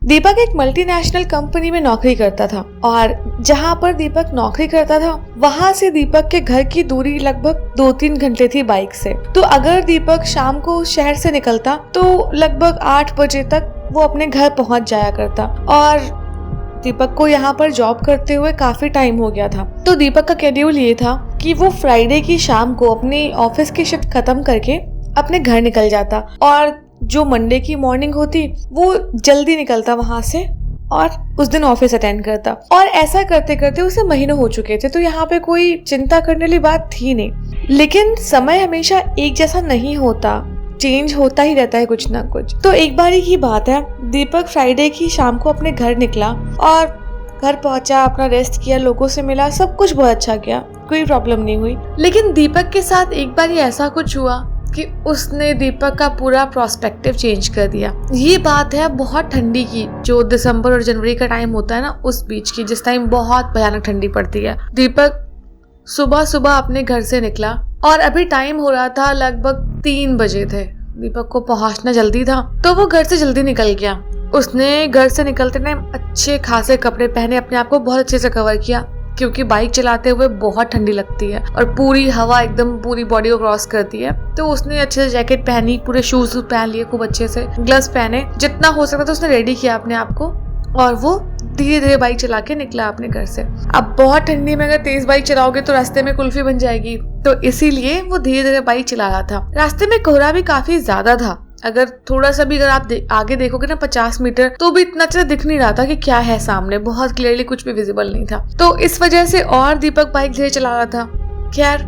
दीपक एक multinational company में नौकरी करता था और जहाँ पर दीपक नौकरी करता था वहाँ से दीपक के घर की दूरी लगभग 2-3 घंटे थी बाइक से। तो अगर दीपक शाम को शहर से निकलता तो लगभग 8 बजे तक वो अपने घर पहुँच जाया करता। और दीपक को यहाँ पर जॉब करते हुए काफी टाइम हो गया था। तो दीपक का शेड्यूल ये था कि वो फ्राइडे की शाम को अपनी ऑफिस की शिफ्ट खत्म करके अपने घर निकल जाता और जो मंडे की मॉर्निंग होती वो जल्दी निकलता वहां से और उस दिन ऑफिस अटेंड करता। और ऐसा करते करते उसे महीनों हो चुके थे, तो यहाँ पे कोई चिंता करने वाली बात थी नहीं। लेकिन समय हमेशा एक जैसा नहीं होता, चेंज होता ही रहता है कुछ ना कुछ। तो एक बारी की बात है, दीपक फ्राइडे की शाम को अपने घर निकला और घर पहुंचा, अपना रेस्ट किया, लोगों से मिला, सब कुछ बहुत अच्छा किया, कोई प्रॉब्लम नहीं हुई। लेकिन दीपक के साथ एक बारी ऐसा कुछ हुआ कि उसने दीपक का पूरा प्रोस्पेक्टिव चेंज कर दिया। ये बात है बहुत ठंडी की, जो दिसंबर और जनवरी का टाइम होता है ना, उस बीच की, जिस टाइम बहुत भयानक ठंडी पड़ती है। दीपक सुबह सुबह अपने घर से निकला और अभी टाइम हो रहा था लगभग 3 बजे थे। दीपक को पहुंचना जल्दी था तो वो घर से जल्दी निकल गया। उसने घर से निकलते टाइम अच्छे खासे कपड़े पहने, अपने आप को बहुत अच्छे से कवर किया क्योंकि बाइक चलाते हुए बहुत ठंडी लगती है और पूरी हवा एकदम पूरी बॉडी को क्रॉस करती है। तो उसने अच्छे से जैकेट पहनी, पूरे शूज पहन लिए खूब अच्छे से, ग्लव्स पहने, जितना हो सकता था उसने रेडी किया अपने आप को और वो धीरे धीरे बाइक चला के निकला अपने घर से। अब बहुत ठंडी में अगर तेज बाइक चलाओगे तो रास्ते में कुल्फी बन जाएगी, तो इसीलिए वो धीरे धीरे बाइक चला रहा था। रास्ते में कोहरा भी काफी ज्यादा था, अगर थोड़ा सा भी अगर आप आगे देखोगे ना 50 मीटर, तो भी इतना अच्छा दिख नहीं रहा था कि क्या है सामने, बहुत क्लियरली कुछ भी विजिबल नहीं था। तो इस वजह से और दीपक बाइक धीरे चला रहा था। खैर,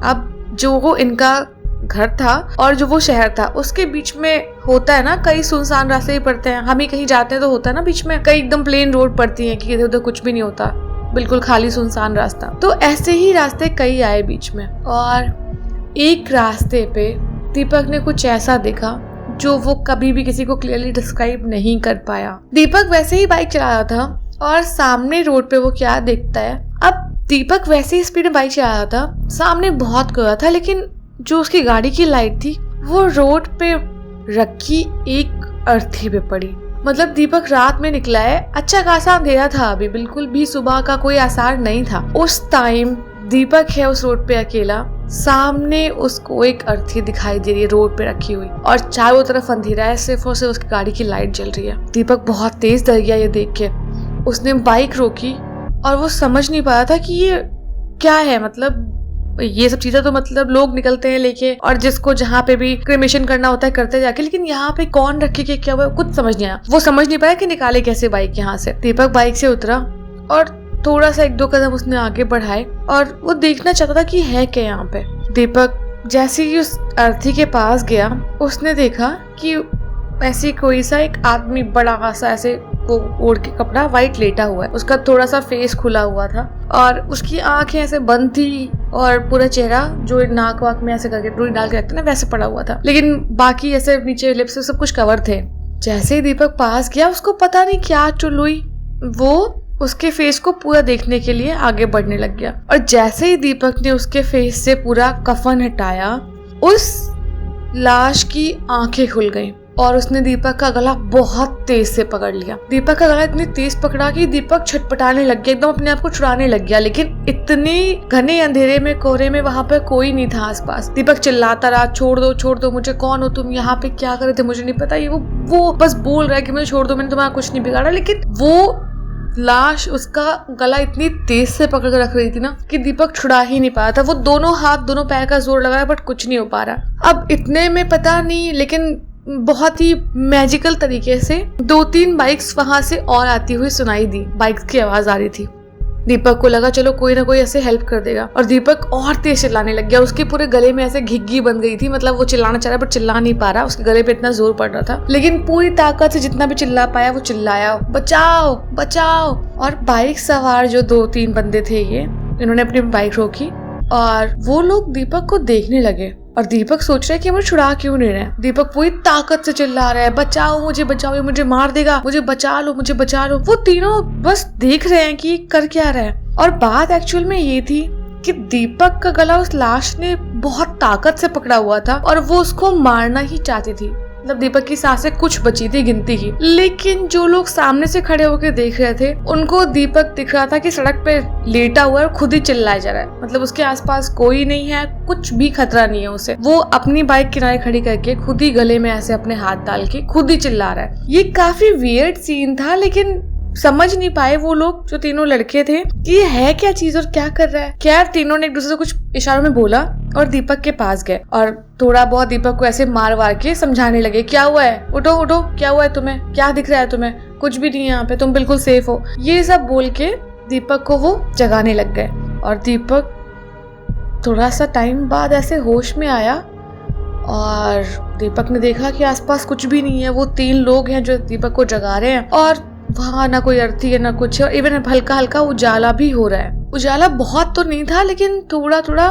अब जो वो इनका घर था और जो वो शहर था उसके बीच में होता है ना, कई सुनसान रास्ते ही पड़ते हैं। हम ही कहीं जाते हैं तो होता है ना बीच में कई एकदम प्लेन रोड पड़ती है कि इधर उधर कुछ भी नहीं होता, बिल्कुल खाली सुनसान रास्ता। तो ऐसे ही रास्ते कई आए बीच में और एक रास्ते पे दीपक ने कुछ ऐसा देखा जो वो कभी भी किसी को क्लियरली डिस्क्राइब नहीं कर पाया। दीपक वैसे ही बाइक चला रहा था और सामने रोड पे वो क्या देखता है। अब दीपक वैसे ही स्पीड में बाइक चला रहा था, सामने बहुत कोहरा था, लेकिन जो उसकी गाड़ी की लाइट थी वो रोड पे रखी एक अर्थी पे पड़ी। मतलब दीपक रात में निकला है, अच्छा खासा अंधेरा था, अभी बिल्कुल भी सुबह का कोई आसार नहीं था। उस टाइम दीपक है उस रोड पे अकेला, सामने उसको एक अर्थी दिखाई दे रही है रोड पे रखी हुई और चारों तरफ अंधेरा है, सिर्फ और सिर्फ उसकी गाड़ी की लाइट जल रही है। दीपक बहुत तेज डर गया ये देख के। उसने बाइक रोकी और वो समझ नहीं पाया था कि ये क्या है। मतलब ये सब चीजें तो मतलब लोग निकलते हैं लेके और जिसको जहाँ पे भी क्रिमेशन करना होता है करते जाके, लेकिन यहाँ पे कौन रखे के क्या हुआ कुछ समझ नहीं आया। वो समझ नहीं पाया कि निकाले कैसे बाइक यहाँ से। दीपक बाइक से उतरा और थोड़ा सा 1-2 कदम उसने आगे बढ़ाए और वो देखना चाहता था कि है क्या यहाँ पे। दीपक जैसे ही उस अर्थी के पास गया, उसने देखा कि ऐसी कोई सा एक आदमी बड़ा खासा ऐसे वो ओढ़ के कपड़ा वाइट लेटा हुआ है। उसका थोड़ा सा फेस खुला हुआ था और उसकी आंखें ऐसे बंद थी और पूरा चेहरा जो नाक वाक में ऐसे करके रुई डाल के रखते ना वैसे पड़ा हुआ था, लेकिन बाकी ऐसे नीचे लिप्स सब कुछ कवर थे। जैसे ही दीपक पास गया, उसको पता नहीं क्या चुल हुई, वो उसके फेस को पूरा देखने के लिए आगे बढ़ने लग गया। और जैसे ही दीपक ने उसके फेस से पूरा कफन हटाया, उस लाश की आंखें खुल गईं और उसने दीपक का गला बहुत तेज से पकड़ लिया। दीपक का गला इतनी तेज पकड़ा कि दीपक छटपटाने लग गया, एकदम अपने आप को छुड़ाने लग गया। लेकिन इतने घने अंधेरे में, कोहरे में वहां पर कोई नहीं था आसपास। दीपक चिल्लाता रहा, छोड़ दो मुझे, कौन हो तुम, यहाँ पे क्या कर रहे थे, मुझे नहीं पता। ये वो बस बोल रहा है कि मुझे छोड़ दो, मैंने तुम्हारा कुछ नहीं बिगाड़ा। लेकिन वो लाश उसका गला इतनी तेज से पकड़ कर रख रही थी ना कि दीपक छुड़ा ही नहीं पाया था। वो दोनों हाथ दोनों पैर का जोर लगाया बट कुछ नहीं हो पा रहा। अब इतने में पता नहीं, लेकिन बहुत ही मैजिकल तरीके से 2-3 बाइक्स वहां से और आती हुई सुनाई दी। बाइक्स की आवाज आ रही थी। दीपक को लगा चलो कोई ना कोई ऐसे हेल्प कर देगा और दीपक और तेज चिल्लाने लग गया। उसके पूरे गले में ऐसे घिग्गी बन गई थी, मतलब वो चिल्लाना चाह रहा बट चिल्ला नहीं पा रहा, उसके गले पे इतना जोर पड़ रहा था। लेकिन पूरी ताकत से जितना भी चिल्ला पाया वो चिल्लाया, बचाओ बचाओ। और बाइक सवार जो 2-3 बंदे थे ये, इन्होंने अपनी बाइक रोकी और वो लोग दीपक को देखने लगे। और दीपक सोच रहा है कि मुझे छुड़ा क्यों नहीं रहे। दीपक पूरी ताकत से चिल्ला रहा है, बचाओ मुझे, बचाओ, ये मुझे मार देगा, मुझे बचा लो, मुझे बचा लो। वो तीनों बस देख रहे हैं कि कर क्या रहा है। और बात एक्चुअल में ये थी कि दीपक का गला उस लाश ने बहुत ताकत से पकड़ा हुआ था और वो उसको मारना ही चाहती थी। मतलब दीपक की सांसें कुछ बची थी गिनती की। लेकिन जो लोग सामने से खड़े होकर देख रहे थे उनको दीपक दिख रहा था कि सड़क पे लेटा हुआ है और खुद ही चिल्लाया जा रहा है। मतलब उसके आसपास कोई नहीं है, कुछ भी खतरा नहीं है उसे। वो अपनी बाइक किनारे खड़ी करके खुद ही गले में ऐसे अपने हाथ डाल के खुद ही चिल्ला रहा है। ये काफी वियर्ड सीन था, लेकिन समझ नहीं पाए वो लोग जो तीनों लड़के थे कि ये है क्या चीज और क्या कर रहा है। क्या तीनों ने एक दूसरे से कुछ इशारों में बोला और दीपक के पास गए और थोड़ा बहुत दीपक को ऐसे मार वार के समझाने लगे, क्या हुआ है, उठो उठो, क्या हुआ है तुम्हें, क्या दिख रहा है तुम्हें, कुछ भी नहीं है यहाँ पे, तुम बिल्कुल सेफ हो। ये सब बोल के दीपक को वो जगाने लग गए और दीपक थोड़ा सा टाइम बाद ऐसे होश में आया और दीपक ने देखा कि आसपास कुछ भी नहीं है। वो 3 लोग हैं जो दीपक को जगा रहे हैं और वहाँ ना कोई अर्थी है ना कुछ है। इवन हल्का हल्का उजाला भी हो रहा है। उजाला बहुत तो नहीं था लेकिन थोड़ा थोड़ा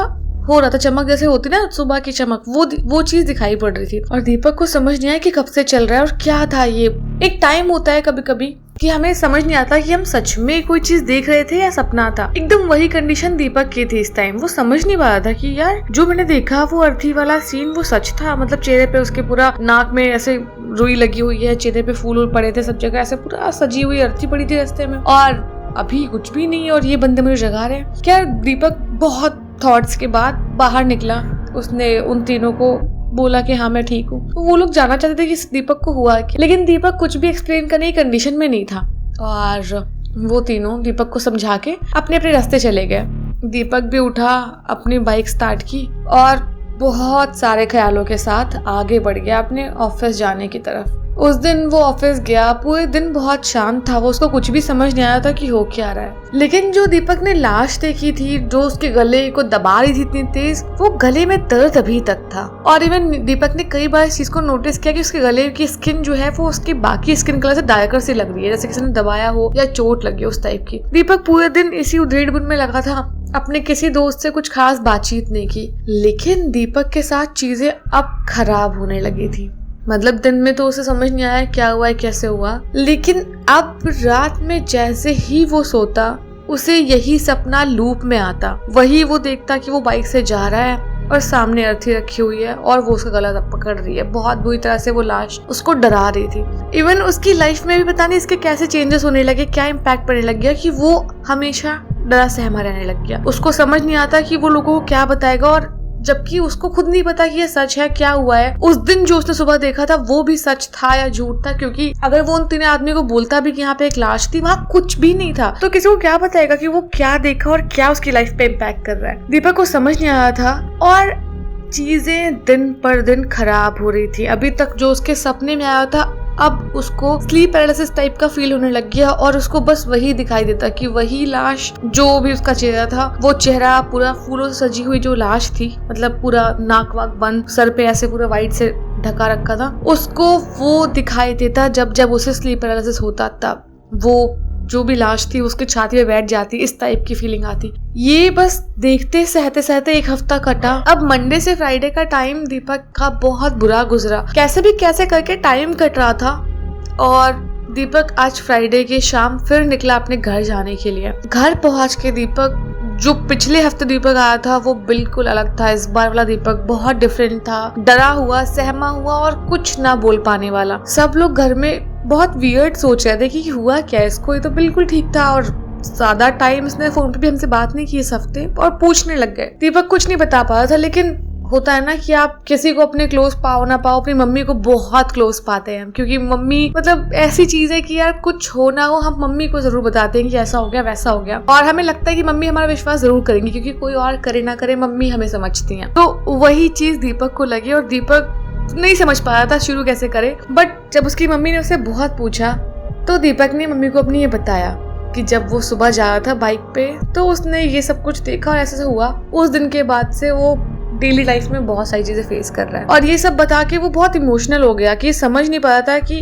हो रहा था, चमक जैसे होती ना सुबह की चमक, वो चीज दिखाई पड़ रही थी। और दीपक को समझ नहीं आया कि कब से चल रहा है और क्या था ये। एक टाइम होता है कभी कभी कि हमें समझ नहीं आता कि हम सच में कोई चीज देख रहे थे या सपना था। एकदम वही कंडीशन दीपक की थी इस टाइम। वो समझ नहीं पा रहा था कि यार जो मैंने देखा वो अर्थी वाला सीन वो सच था। मतलब चेहरे पे उसके पूरा नाक में ऐसे रुई लगी हुई है, चेहरे पे फूल पड़े थे, सब जगह ऐसे पूरा सजी हुई अर्थी पड़ी थी रास्ते में और अभी कुछ भी नहीं और ये बंदे मुझे जगा रहे हैं। क्या दीपक बहुत थॉट्स के बाद बाहर निकला। उसने उन तीनों को बोला कि हाँ मैं ठीक हूँ। वो लोग जानना चाहते थे कि दीपक को हुआ क्या, लेकिन दीपक कुछ भी एक्सप्लेन करने की कंडीशन में नहीं था और वो तीनों दीपक को समझा के अपने अपने रास्ते चले गए। दीपक भी उठा, अपनी बाइक स्टार्ट की और बहुत सारे ख्यालों के साथ आगे बढ़ गया अपने ऑफिस जाने की तरफ। उस दिन वो ऑफिस गया, पूरे दिन बहुत शांत था। वो उसको कुछ भी समझ नहीं आया था कि हो क्या रहा है। लेकिन जो दीपक ने लाश देखी थी जो उसके गले को दबा रही थी इतनी तेज, वो गले में दर्द अभी तक था। और इवन दीपक ने कई बार इस चीज को नोटिस किया कि उसके गले की स्किन जो है वो उसकी बाकी स्किन कलर से डार्कर सी लग रही है, जैसे किसी ने दबाया हो या चोट लगी उस टाइप की। दीपक पूरे दिन इसी उधेड़-बुन में लगा था, अपने किसी दोस्त से कुछ खास बातचीत नहीं की। लेकिन दीपक के साथ चीजें अब खराब होने लगी थी। मतलब दिन में तो उसे समझ नहीं आया क्या हुआ है कैसे हुआ, लेकिन अब रात में जैसे ही वो सोता उसे यही सपना लूप में आता। वही वो देखता कि वो बाइक से जा रहा है और सामने अर्थी रखी हुई है और वो उसका गला पकड़ रही है। बहुत बुरी तरह से वो लाश उसको डरा रही थी। इवन उसकी लाइफ में भी पता नहीं इसके कैसे चेंजेस होने लगे, क्या इम्पैक्ट पड़ने लग गया कि वो हमेशा डरा सहमा रहने लग गया। उसको समझ नहीं आता कि वो लोगों को क्या बताएगा और जबकि उसको खुद नहीं पता कि ये सच है क्या हुआ है। उस दिन जो उसने सुबह देखा था वो भी सच था या झूठ था, क्योंकि अगर वो उन 3 आदमी को बोलता भी कि यहाँ पे एक लाश थी, वहाँ कुछ भी नहीं था, तो किसी को क्या बताएगा कि वो क्या देखा और क्या उसकी लाइफ पे इम्पैक्ट कर रहा है। दीपक को समझ नहीं आया था और चीजें दिन पर दिन खराब हो रही थी। अभी तक जो उसके सपने में आया था अब उसको स्लीप पैरालिसिस टाइप का फील होने लग गया और उसको बस वही दिखाई देता कि वही लाश, जो भी उसका चेहरा था, वो चेहरा पूरा फूलों से सजी हुई जो लाश थी, मतलब पूरा नाक वाक बंद, सर पे ऐसे पूरा व्हाइट से ढका रखा था, उसको वो दिखाई देता। जब जब उसे स्लीप पैरालिसिस होता तब वो जो भी लाश थी उसकी छाती पे बैठ जाती, इस टाइप की फीलिंग आती। ये बस देखते सहते सहते 1 हफ्ता कटा। अब मंडे से फ्राइडे का टाइम दीपक का बहुत बुरा गुजरा। कैसे भी कैसे करके टाइम कट रहा था और दीपक आज फ्राइडे की शाम फिर निकला अपने घर जाने के लिए। घर पहुंच के दीपक, जो पिछले हफ्ते दीपक आया था वो बिल्कुल अलग था। इस बार वाला दीपक बहुत डिफरेंट था, डरा हुआ, सहमा हुआ और कुछ ना बोल पाने वाला। सब लोग घर में बहुत वियर्ड सोच रहे थे कि हुआ क्या इसको, ये तो बिल्कुल ठीक था और ज्यादा टाइम इसने फोन पे भी हमसे बात नहीं की इस हफ्ते, और पूछने लग गए। दीपक कुछ नहीं बता पा रहा था, लेकिन होता है ना कि आप किसी को अपने क्लोज पाओ ना पाओ, अपनी मम्मी को बहुत क्लोज पाते हैं, क्योंकि मम्मी मतलब ऐसी चीज है कि यार कुछ हो ना हो हम मम्मी को जरूर बताते हैं कि ऐसा हो गया वैसा हो गया, और हमें लगता है कि मम्मी हमारा विश्वास जरूर करेंगी, क्योंकि कोई और करे ना करे मम्मी हमें समझती हैं। तो वही चीज दीपक को लगी और दीपक नहीं समझ पा रहा था शुरू कैसे करे। बट जब उसकी मम्मी ने उसे बहुत पूछा तो दीपक ने मम्मी को अपनी ये बताया कि जब वो सुबह जा रहा था बाइक पे तो उसने ये सब कुछ देखा और ऐसा हुआ। उस दिन के बाद से वो डेली लाइफ में बहुत सारी चीजें फेस कर रहा है, और ये सब बता के वो बहुत इमोशनल हो गया कि समझ नहीं पा रहा था कि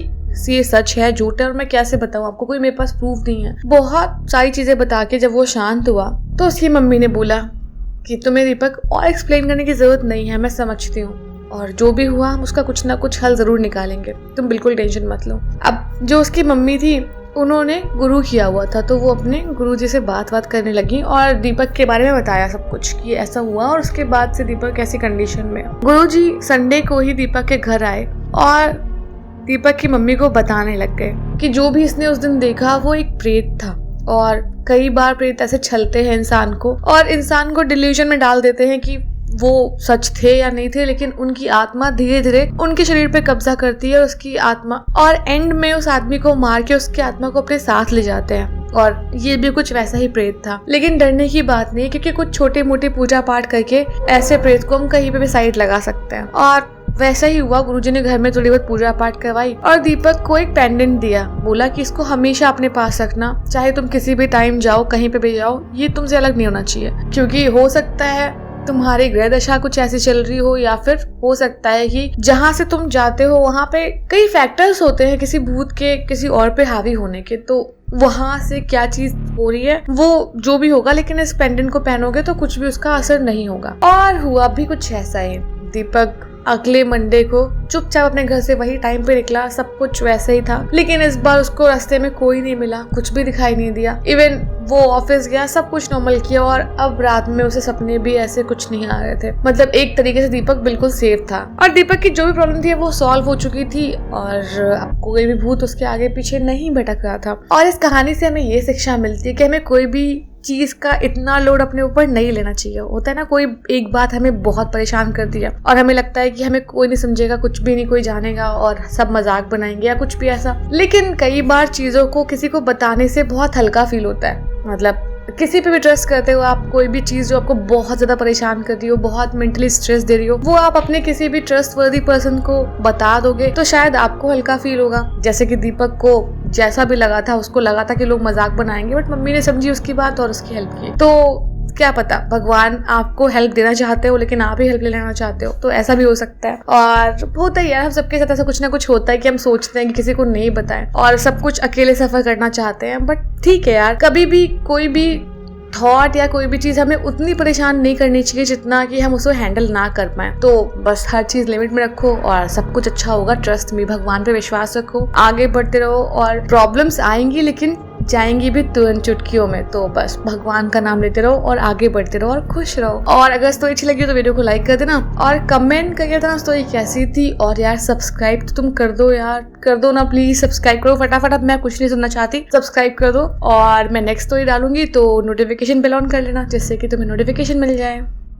ये सच है झूठ है और मैं कैसे बताऊं आपको, कोई मेरे पास प्रूफ नहीं है। बहुत सारी चीजें बता के जब वो शांत हुआ तो उसकी मम्मी ने बोला कि तुम्हें दीपक और एक्सप्लेन करने की जरूरत नहीं है, मैं समझती हूँ, और जो भी हुआ हम उसका कुछ ना कुछ हल जरूर निकालेंगे, तुम बिल्कुल टेंशन मत लो। अब जो उसकी मम्मी थी उन्होंने गुरु किया हुआ था, तो वो अपने गुरुजी से बात करने लगी और दीपक के बारे में बताया सब कुछ कि ऐसा हुआ और उसके बाद से दीपक कैसी कंडीशन में। गुरुजी संडे को ही दीपक के घर आए और दीपक की मम्मी को बताने लग गए कि जो भी इसने उस दिन देखा वो एक प्रेत था, और कई बार प्रेत ऐसे छलते हैं इंसान को और इंसान को डिल्यूजन में डाल देते हैं कि वो सच थे या नहीं थे, लेकिन उनकी आत्मा धीरे धीरे उनके शरीर पे कब्जा करती है, उसकी आत्मा, और एंड में उस आदमी को मार के उसकी आत्मा को अपने साथ ले जाते हैं। और ये भी कुछ वैसा ही प्रेत था, लेकिन डरने की बात नहीं, क्योंकि कुछ छोटे मोटे पूजा पाठ करके ऐसे प्रेत को हम कहीं पे भी साइड लगा सकते हैं। और वैसा ही हुआ, गुरुजी ने घर में थोड़ी बहुत पूजा पाठ करवाई और दीपक को एक पेंडेंट दिया, बोला कि इसको हमेशा अपने पास रखना, चाहे तुम किसी भी टाइम जाओ, कहीं पे भी जाओ, ये तुमसे अलग नहीं होना चाहिए, क्योंकि हो सकता है तुम्हारी ग्रह दशा कुछ ऐसी चल रही हो, या फिर हो सकता है कि जहाँ से तुम जाते हो वहाँ पे कई फैक्टर्स होते हैं किसी भूत के किसी और पे हावी होने के, तो वहां से क्या चीज हो रही है वो जो भी होगा, लेकिन इस पेंडेंट को पहनोगे तो कुछ भी उसका असर नहीं होगा। और हुआ भी कुछ ऐसा ही। दीपक अगले मंडे को चुपचाप अपने घर से वही टाइम पे निकला, सब कुछ वैसे ही था, लेकिन इस बार उसको रास्ते में कोई नहीं मिला, कुछ भी दिखाई नहीं दिया। इवन वो ऑफिस गया, सब कुछ नॉर्मल किया, और अब रात में उसे सपने भी ऐसे कुछ नहीं आ रहे थे। मतलब एक तरीके से दीपक बिल्कुल सेफ था और दीपक की जो भी प्रॉब्लम थी वो सॉल्व हो चुकी थी, और अब कोई भी भूत उसके आगे पीछे नहीं भटक रहा था। और इस कहानी से हमें ये शिक्षा मिलती है कि हमें कोई भी चीज का इतना लोड अपने ऊपर नहीं लेना चाहिए। होता है ना, कोई एक बात हमें बहुत परेशान कर दिया और हमें लगता है कि हमें कोई नहीं समझेगा, कुछ भी नहीं कोई जानेगा और सब मजाक बनाएंगे या कुछ भी ऐसा, लेकिन कई बार चीजों को किसी को बताने से बहुत हल्का फील होता है। मतलब किसी पे भी ट्रस्ट करते हो आप, कोई भी चीज जो आपको बहुत ज्यादा परेशान कर रही हो, बहुत मेंटली स्ट्रेस दे रही हो, वो आप अपने किसी भी ट्रस्ट वर्दी पर्सन को बता दोगे तो शायद आपको हल्का फील होगा। जैसे कि दीपक को जैसा भी लगा था, उसको लगा था कि लोग मजाक बनाएंगे, बट मम्मी ने समझी उसकी बात और उसकी हेल्प की। तो क्या पता भगवान आपको हेल्प देना चाहते हो लेकिन आप ही हेल्प ले लेना चाहते हो, तो ऐसा भी हो सकता है। और होता ही यार, हम सबके साथ ऐसा कुछ ना कुछ होता है कि हम सोचते हैं कि किसी को नहीं बताएं और सब कुछ अकेले सफर करना चाहते हैं। बट ठीक है यार, कभी भी कोई भी थॉट या कोई भी चीज हमें उतनी परेशान नहीं करनी चाहिए जितना कि हम उसको हैंडल ना कर पाए। तो बस हर चीज लिमिट में रखो और सब कुछ अच्छा होगा। ट्रस्ट में, भगवान पे विश्वास रखो, आगे बढ़ते रहो, और प्रॉब्लम्स आएंगी लेकिन जाएंगी भी तुरंत चुटकियों में। तो बस भगवान का नाम लेते रहो और आगे बढ़ते रहो और खुश रहो। और अगर स्टोरी अच्छी लगी तो वीडियो को लाइक कर देना और कमेंट करके बताना स्टोरी कैसी थी। और यार सब्सक्राइब तो तुम कर दो यार, कर दो ना प्लीज, सब्सक्राइब करो फटाफट। अब मैं कुछ नहीं सुनना चाहती, सब्सक्राइब कर दो। और मैं नेक्स्ट स्टोरी डालूंगी तो नोटिफिकेशन बेल ऑन कर लेना, जिससे कि तुम्हें नोटिफिकेशन मिल जाए।